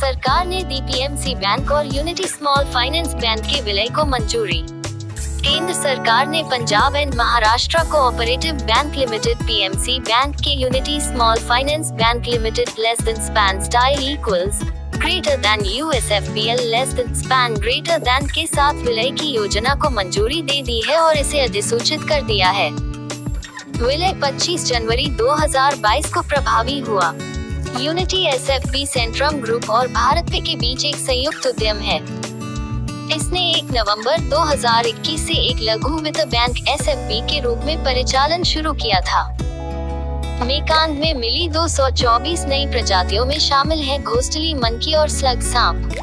सरकार ने दी पीएमसी बैंक और यूनिटी स्मॉल फाइनेंस बैंक के विलय को मंजूरी। केंद्र सरकार ने Punjab and Maharashtra Cooperative Bank Limited PMC Bank के Unity Small Finance Bank Limited less than span style equals greater than USFBL less than span greater than के साथ विलय की योजना को मंजूरी दे दी है और इसे अधिसूचित कर दिया है। विलय 25 जनवरी 2022 को प्रभावी हुआ। यूनिटी एसएफबी सेंट्रम ग्रुप और भारत पे के बीच एक संयुक्त उद्यम है। इसने 1 नवंबर 2021 से एक लघु वित्त बैंक एसएफबी के रूप में परिचालन शुरू किया था। मेकांग में मिली 224 नई प्रजातियों में शामिल है घोंसटली मंकी और स्लग सांप।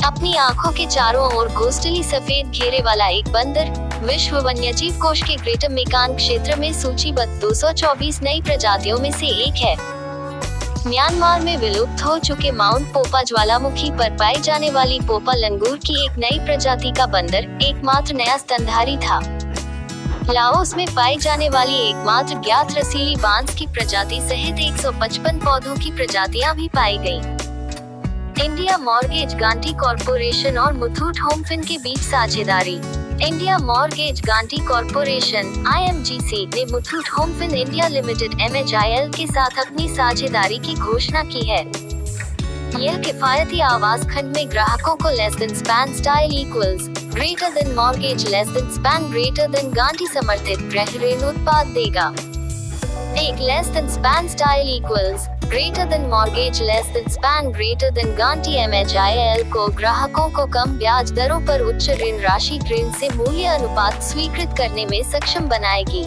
अपनी आंखों के चारों ओर घोंसटली सफेद घेरे वाला एक बंदर विश्व वन्यजीव कोष के ग्रेटर मेकांग क्षेत्र में सूचीबद्ध 224 नई प्रजातियों में से एक है। म्यांमार में विलुप्त हो चुके माउंट पोपा ज्वालामुखी पर पाई जाने वाली पोपा लंगूर की एक नई प्रजाति का बंदर एकमात्र नया स्तनधारी था। लाओस में पाई जाने वाली एकमात्र ज्ञात रसीली बांस की प्रजाति सहित 155 पौधों की प्रजातियां भी पाई गयी। इंडिया मॉर्गेज गारंटी कॉरपोरेशन और मुथूट होमफिन के बीच साझेदारी। India mortgage guarantee corporation (IMGC) ने मुथूट होमफिन इंडिया लिमिटेड (MHIL) के साथ अपनी साझेदारी की घोषणा की है। यह किफायती आवास खंड में ग्राहकों को less than span style equals greater then mortgage less than span greater then guarantee समर्थित गृह ऋण उत्पाद देगा। एक less than span style equals greater then mortgage less than span greater then guarantee MHIL को ग्राहकों को कम ब्याज दरों पर उच्च ऋण राशि ऋण से मूल्य अनुपात स्वीकृत करने में सक्षम बनाएगी।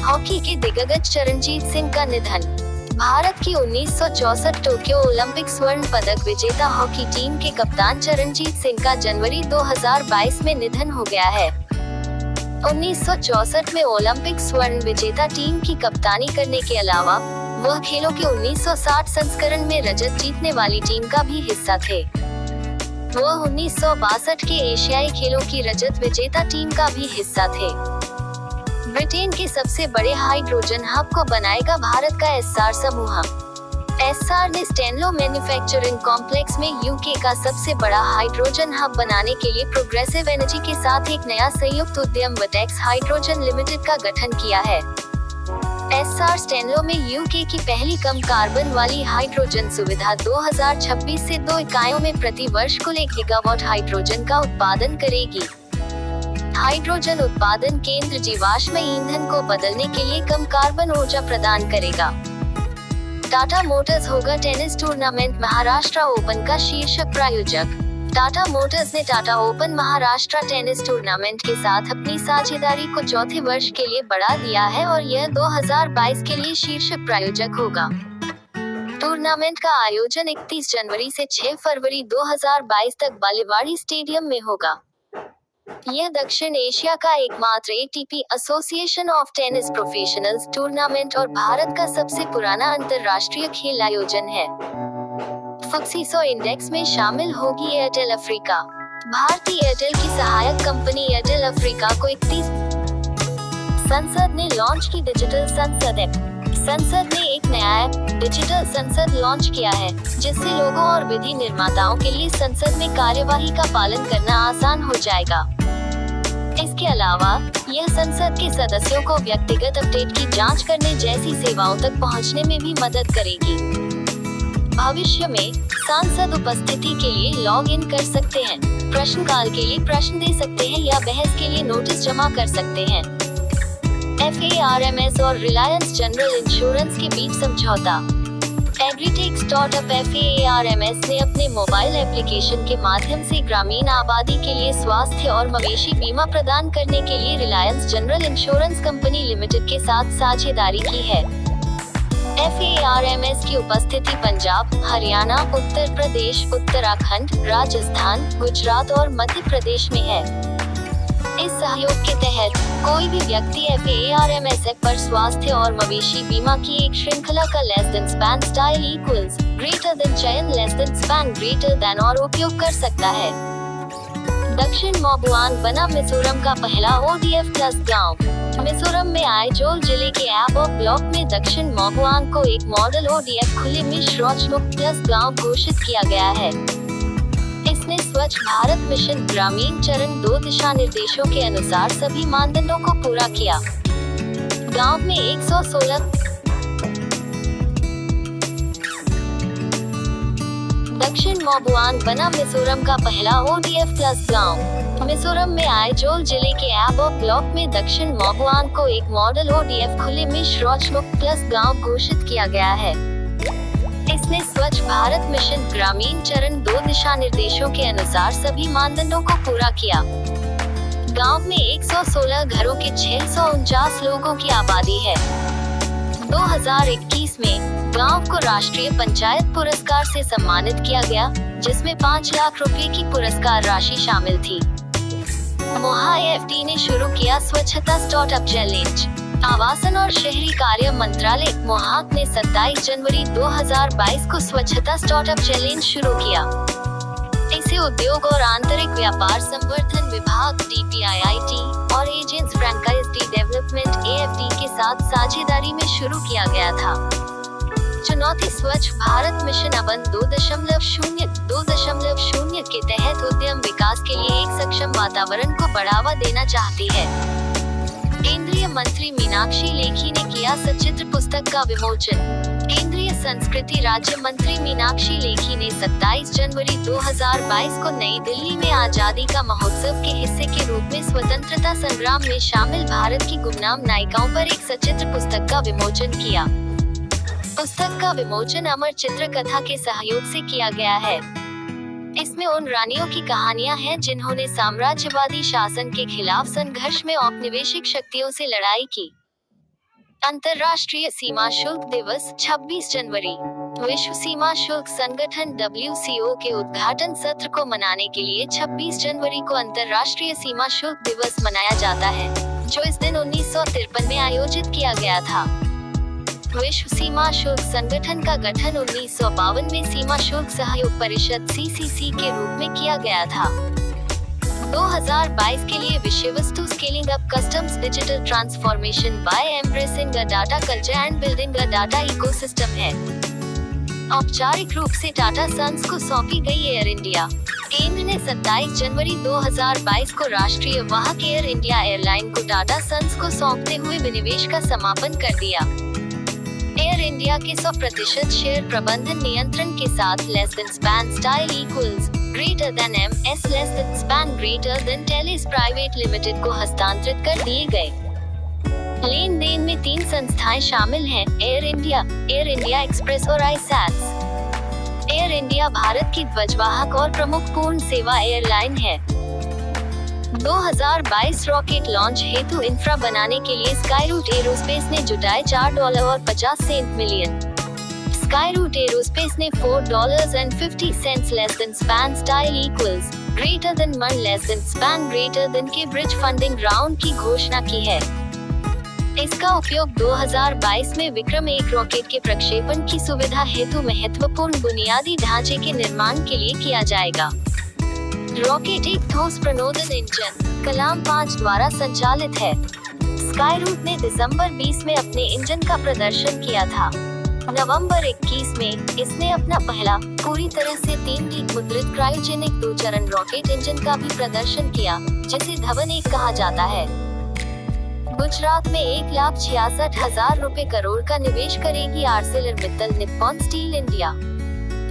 हॉकी के दिग्गज चरणजीत सिंह का निधन। भारत की 1964 टोक्यो ओलंपिक स्वर्ण पदक विजेता हॉकी टीम के कप्तान चरणजीत सिंह का जनवरी 2022 में निधन हो गया है। 1964 में ओलंपिक स्वर्ण विजेता टीम की कप्तानी करने के अलावा वह खेलों के 1960 संस्करण में रजत जीतने वाली टीम का भी हिस्सा थे। वह 1962 के एशियाई खेलों की रजत विजेता टीम का भी हिस्सा थे। ब्रिटेन के सबसे बड़े हाइड्रोजन हब को बनाएगा भारत का एस्सार समूह। एस्सार ने स्टेनलो मैन्युफैक्चरिंग कॉम्प्लेक्स में यूके का सबसे बड़ा हाइड्रोजन हब बनाने के लिए प्रोग्रेसिव एनर्जी के साथ एक नया संयुक्त उद्यम वर्टेक्स हाइड्रोजन लिमिटेड का गठन किया है। एस्सार स्टेनलो में यूके की पहली कम कार्बन वाली हाइड्रोजन सुविधा 2026 से 2 इकाइयों में प्रति वर्ष कुल 1 गीगावाट हाइड्रोजन का उत्पादन करेगी। हाइड्रोजन उत्पादन केंद्र जीवाश्म ईंधन को बदलने के लिए कम कार्बन ऊर्जा प्रदान करेगा। टाटा मोटर्स होगा टेनिस टूर्नामेंट महाराष्ट्र ओपन का शीर्ष प्रायोजक। टाटा मोटर्स ने Tata open Maharashtra tennis tournament के साथ अपनी साझेदारी को चौथे वर्ष के लिए बढ़ा दिया है और यह 2022 के लिए शीर्ष प्रायोजक होगा। टूर्नामेंट का आयोजन 31 जनवरी से 6 फरवरी 2022 तक बालेवाड़ी स्टेडियम में होगा। यह दक्षिण एशिया का एकमात्र ATP association of tennis professionals tournament और भारत का सबसे पुराना अंतर्राष्ट्रीय खेल आयोजन है। FTSE 100 इंडेक्स में शामिल होगी एयरटेल अफ्रीका। भारतीय एयरटेल की सहायक कंपनी एयरटेल अफ्रीका को 31 संसद ने लॉन्च की डिजिटल संसद ऐप। संसद ने एक नया ऐप डिजिटल संसद लॉन्च किया है, जिससे लोगों और विधि निर्माताओं के लिए संसद में कार्यवाही का पालन करना आसान हो जाएगा। इसके अलावा यह संसद के सदस्यों को व्यक्तिगत अपडेट की जांच करने जैसी सेवाओं तक पहुंचने में भी मदद करेगी। भविष्य में सांसद उपस्थिति के लिए लॉग इन कर सकते हैं, प्रश्नकाल के लिए प्रश्न दे सकते हैं या बहस के लिए नोटिस जमा कर सकते हैं। FARMS और रिलायंस जनरल इंश्योरेंस के बीच समझौता। एग्रीटेक स्टार्टअप FARMS ने अपने मोबाइल एप्लीकेशन के माध्यम से ग्रामीण आबादी के लिए स्वास्थ्य और मवेशी बीमा प्रदान करने के लिए Reliance general insurance company limited के साथ साझेदारी की है। FARMS की उपस्थिति पंजाब, हरियाणा, उत्तर प्रदेश, उत्तराखंड, राजस्थान, गुजरात और मध्य प्रदेश में है। इस सहयोग के तहत कोई भी व्यक्ति FARMS ऐप पर स्वास्थ्य और मवेशी बीमा की एक श्रृंखला का less than span style equals greater than चयन less than span greater than और उपयोग कर सकता है। दक्षिण मोबुआन बना मिजोरम का पहला ODF+ गांव। मिजोरम में आइजोल जिले के एबो ब्लॉक में दक्षिण मोगुआंग को एक मॉडल ODF खुले में शौच मुक्त प्लस गाँव घोषित किया गया है। इसने स्वच्छ भारत मिशन ग्रामीण चरण 2 दिशा निर्देशों के अनुसार सभी मानदंडों को पूरा किया। गांव में 116 दक्षिण मोगुआंग बना मिजोरम का पहला ODF प्लस गांव। मिजोरम में आइजोल जिले के एबो ब्लॉक में दक्षिण मोगुआंग को एक मॉडल ODF खुले में शौच मुक्त प्लस गांव घोषित किया गया है। इसने स्वच्छ भारत मिशन ग्रामीण चरण 2 दिशा निर्देशों के अनुसार सभी मानदंडों को पूरा किया। गांव में 116 घरों के 649 लोगों की आबादी है। 2021 में गांव को राष्ट्रीय पंचायत पुरस्कार से सम्मानित किया गया, जिसमें 5 लाख रुपए की पुरस्कार राशि शामिल थी। मोहा AFD ने शुरू किया स्वच्छता स्टार्टअप चैलेंज। आवासन और शहरी कार्य मंत्रालय मोहाक ने 27 जनवरी 2022 को स्वच्छता स्टार्टअप चैलेंज शुरू किया। इसे उद्योग और आंतरिक व्यापार संवर्धन विभाग DPIIT और एजेंट्स फ्रैंचाइजी डेवलपमेंट AFD के साथ साझेदारी में शुरू किया गया था। चुनौती स्वच्छ भारत मिशन अबन 2.0 के तहत उद्यम विकास के लिए एक सक्षम वातावरण को बढ़ावा देना चाहती है। केंद्रीय मंत्री मीनाक्षी लेखी ने किया सचित्र पुस्तक का विमोचन। केंद्रीय संस्कृति राज्य मंत्री मीनाक्षी लेखी ने 27 जनवरी 2022 को नई दिल्ली में आजादी का महोत्सव के हिस्से के रूप में स्वतंत्रता संग्राम में शामिल भारत की गुमनाम नायिकाओं पर एक सचित्र पुस्तक का विमोचन किया। पुस्तक का विमोचन अमर चित्र कथा के सहयोग से किया गया है। इसमें उन रानियों की कहानियां हैं जिन्होंने साम्राज्यवादी शासन के खिलाफ संघर्ष में औपनिवेशिक शक्तियों से लड़ाई की। अंतर्राष्ट्रीय सीमा शुल्क दिवस 26 जनवरी। विश्व सीमा शुल्क संगठन WCO के उद्घाटन सत्र को मनाने के लिए 26 जनवरी को अंतर्राष्ट्रीय सीमा शुल्क दिवस मनाया जाता है, जो इस दिन 1953 में आयोजित किया गया था। विश्व सीमा शुल्क संगठन का गठन 1952 में सीमा शुल्क सहयोग परिषद CCC के रूप में किया गया था। 2022 के लिए विषय वस्तु scaling up customs digital transformation by embracing a data culture and building a data ecosystem है। औपचारिक रूप से टाटा सन्स को सौंपी गई एयर इंडिया। केंद्र ने 27 जनवरी 2022 को राष्ट्रीय वाहक एयर इंडिया एयरलाइन को टाटा सन्स को सौंपते हुए विनिवेश का समापन कर दिया। एयर इंडिया के 100% शेयर प्रबंधन नियंत्रण के साथ less than span style equals greater than MS less than span greater than Telis Private Limited को हस्तांतरित कर दिए गए। लेन देन में 3 संस्थाएं शामिल हैं, एयर इंडिया एक्सप्रेस और iSATS। एयर इंडिया भारत की ध्वजवाहक और प्रमुख पूर्ण सेवा एयरलाइन है। 2022 रॉकेट लॉन्च हेतु इंफ्रा बनाने के लिए स्काईरूट एरोस्पेस ने जुटाए $4.50 मिलियन। स्काईरूट एरोस्पेस ने $4.50 less than span style equals greater than मन less than span greater than के ब्रिज फंडिंग राउंड की घोषणा की है। इसका उपयोग 2022 में विक्रम 1 रॉकेट के प्रक्षेपण की सुविधा हेतु महत्वपूर्ण बुनियादी ढांचे के निर्माण के लिए किया जाएगा। रॉकेट एक ठोस प्रणोदन इंजन कलाम 5 द्वारा संचालित है। स्काईरूट ने दिसंबर 20 में अपने इंजन का प्रदर्शन किया था। नवंबर 21 में इसने अपना पहला पूरी तरह से 3D मुद्रित क्रायोजेनिक 2 चरण रॉकेट इंजन का भी प्रदर्शन किया, जिसे धवन 1 कहा जाता है। गुजरात में 1,66,000 रुपए करोड़ का निवेश करेगी ArcelorMittal Nippon steel India.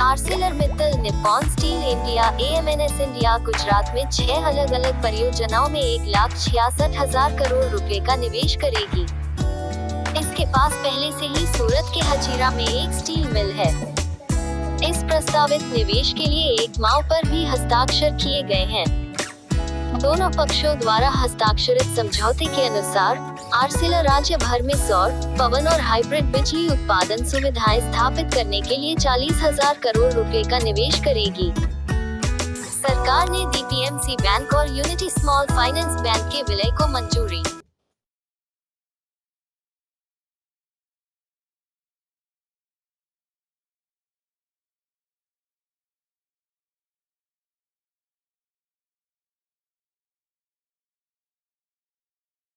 ArcelorMittal Nippon steel India AMNS India Gujarat में 6 अलग अलग परियोजनाओं में 1,66,000 करोड़ रुपए का निवेश करेगी। इसके पास पहले से ही सूरत के हजीरा में एक स्टील मिल है। इस प्रस्तावित निवेश के लिए एक माह पर भी हस्ताक्षर किए गए हैं। दोनों पक्षों द्वारा हस्ताक्षरित समझौते के अनुसार आर्सेलर राज्य भर में सौर, पवन और हाइब्रिड बिजली उत्पादन सुविधाएं स्थापित करने के लिए 40,000 करोड़ रुपए का निवेश करेगी। सरकार ने दी PMC बैंक और यूनिटी स्मॉल फाइनेंस बैंक के विलय को मंजूरी।